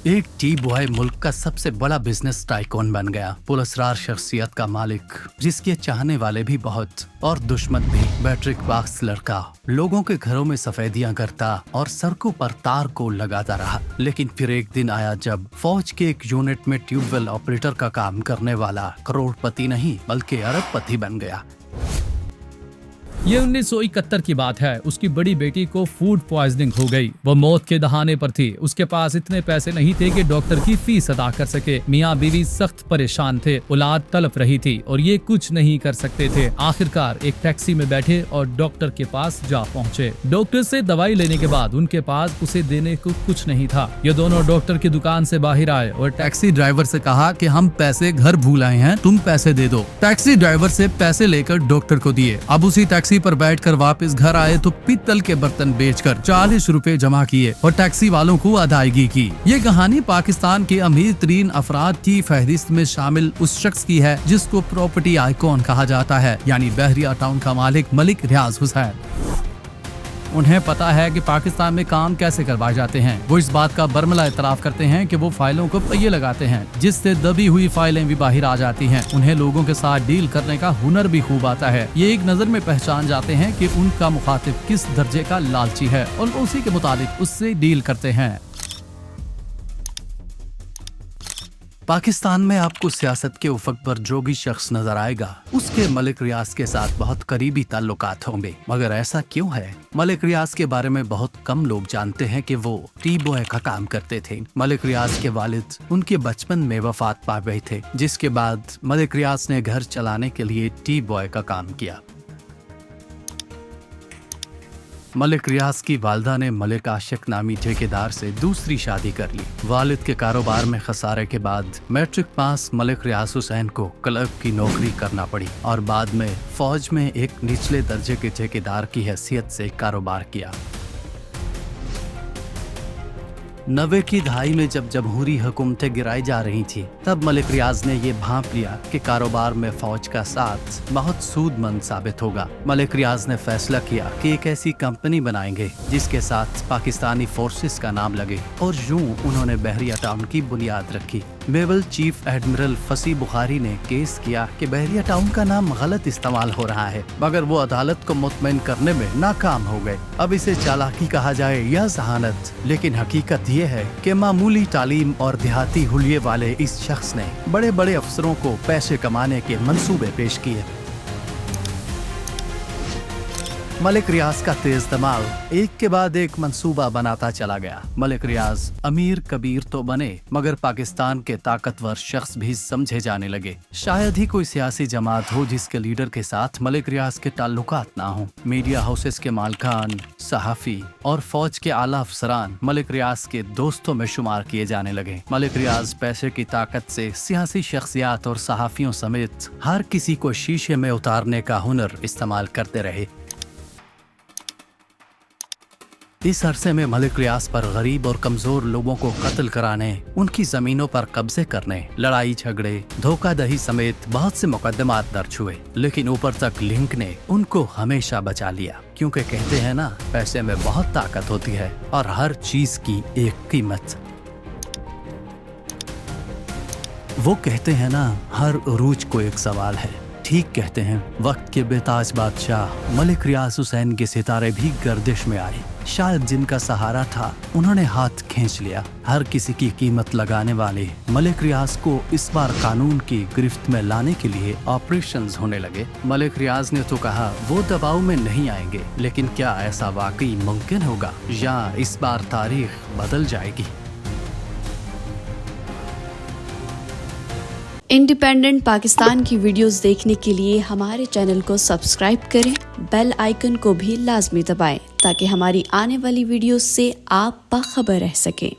एक T boy मुल्क का सबसे बड़ा बिजनेस टाइकॉन बन गया, पुरस्कार शख्सियत का मालिक, जिसके चाहने वाले भी बहुत और दुश्मन भी। पैट्रिक बॉक्स लड़का लोगों के घरों में सफेदियां करता और सड़कों पर तार को लगाता रहा, लेकिन फिर एक दिन आया जब फौज के एक यूनिट में ट्यूबवेल ऑपरेटर का काम करने वाला करोड़पति नहीं बल्कि अरबपति बन गया। ये 1971 की बात है। उसकी बड़ी बेटी को फूड पॉइजनिंग हो गई। वो मौत के दहाने पर थी। उसके पास इतने पैसे नहीं थे कि डॉक्टर की फीस अदा कर सके। मियाँ बीवी सख्त परेशान थे, औलाद तड़प रही थी और ये कुछ नहीं कर सकते थे। आखिरकार एक टैक्सी में बैठे और डॉक्टर के पास जा पहुँचे। डॉक्टर से दवाई लेने के बाद उनके पास उसे देने को कुछ नहीं था। ये दोनों डॉक्टर की दुकान से बाहर आए और टैक्सी ड्राइवर से कहा कि हम पैसे घर भूल आए हैं, तुम पैसे दे दो। टैक्सी ड्राइवर से पैसे लेकर डॉक्टर को दिए। अब उसी टैक्सी पर बैठकर वापस घर आए तो पीतल के बर्तन बेचकर 40 रुपए जमा किए और टैक्सी वालों को अदायगी की। ये कहानी पाकिस्तान के अमीर तरीन अफराद की फहरिस्त में शामिल उस शख्स की है जिसको प्रॉपर्टी आइकॉन कहा जाता है, यानी बहरिया टाउन का मालिक मलिक रियाज हुसैन। उन्हें पता है कि पाकिस्तान में काम कैसे करवाए जाते हैं। वो इस बात का बरमला इतराफ करते हैं कि वो फाइलों को पहिए लगाते हैं, जिससे दबी हुई फाइलें भी बाहर आ जाती हैं। उन्हें लोगों के साथ डील करने का हुनर भी खूब आता है। ये एक नजर में पहचान जाते हैं कि उनका मुखातिब किस दर्जे का लालची है और उसी के मुताबिक उससे डील करते हैं। पाकिस्तान में आपको सियासत के उफक पर जो भी शख्स नजर आएगा उसके मलिक रियाज के साथ बहुत करीबी ताल्लुकात होंगे। मगर ऐसा क्यों है? मलिक रियाज के बारे में बहुत कम लोग जानते हैं कि वो टी बॉय का काम करते थे। मलिक रियाज के वालिद उनके बचपन में वफात पा गए थे, जिसके बाद मलिक रियाज ने घर चलाने के लिए टी बॉय का काम किया। मलिक रियाज की वालदा ने मलिक आशिक नामी ठेकेदार से दूसरी शादी कर ली। वालिद के कारोबार में खसारे के बाद मैट्रिक पास मलिक रियाज हुसैन को क्लर्क की नौकरी करना पड़ी और बाद में फौज में एक निचले दर्जे के ठेकेदार की हैसियत से कारोबार किया। 90 की दहाई में जब जमहूरी हुकूमतें गिराई जा रही थी, तब मलिक रियाज ने ये भांप लिया कि कारोबार में फौज का साथ बहुत सूदमंद साबित होगा। मलिक रियाज ने फैसला किया कि एक ऐसी कंपनी बनाएंगे जिसके साथ पाकिस्तानी फोर्सेस का नाम लगे, और यूं उन्होंने बहरिया टाउन की बुनियाद रखी। नेवल चीफ एडमिरल फसी बुखारी ने केस किया कि बहरिया टाउन का नाम गलत इस्तेमाल हो रहा है, मगर वो अदालत को मुतमईन करने में नाकाम हो गए। अब इसे चालाकी कहा जाए या जहानत, लेकिन हकीकत ये है कि मामूली तालीम और देहाती हुलिये वाले इस शख्स ने बड़े बड़े अफसरों को पैसे कमाने के मंसूबे पेश किए। मलिक रियाज का तेज दिमाग एक के बाद एक मंसूबा बनाता चला गया। मलिक रियाज अमीर कबीर तो बने, मगर पाकिस्तान के ताकतवर शख्स भी समझे जाने लगे। शायद ही कोई सियासी जमात हो जिसके लीडर के साथ मलिक रियाज के ताल्लुकात ना हो। मीडिया हाउसेस के मालकान, सहाफी और फौज के आला अफसरान मलिक रियाज के दोस्तों में शुमार किए जाने लगे। मलिक रियाज पैसे की ताकत से सियासी शख्सियात और सहाफियों समेत हर किसी को शीशे में उतारने का हुनर इस्तेमाल करते रहे। इस अरसे में मलिक रियाज पर गरीब और कमजोर लोगों को कत्ल कराने, उनकी जमीनों पर कब्जे करने, लड़ाई झगड़े, धोखाधड़ी समेत बहुत से मुकदमात दर्ज हुए, लेकिन ऊपर तक लिंक ने उनको हमेशा बचा लिया, क्योंकि कहते हैं ना, पैसे में बहुत ताकत होती है और हर चीज की एक कीमत। वो कहते हैं ना, हर उरूज को एक सवाल है। ठीक कहते हैं। वक्त के बेताज बादशाह मलिक रियाज हुसैन के सितारे भी गर्दिश में आए। शायद जिनका सहारा था उन्होंने हाथ खींच लिया। हर किसी की कीमत लगाने वाले मलिक रियाज को इस बार कानून की गिरफ्त में लाने के लिए ऑपरेशंस होने लगे। मलिक रियाज ने तो कहा वो दबाव में नहीं आएंगे, लेकिन क्या ऐसा वाकई मुमकिन होगा या इस बार तारीख बदल जाएगी? इंडिपेंडेंट पाकिस्तान की वीडियोस देखने के लिए हमारे चैनल को सब्सक्राइब करें, बेल आइकन को भी लाजमी दबाएं ताकि हमारी आने वाली वीडियोस से आप बाखबर रह सकें।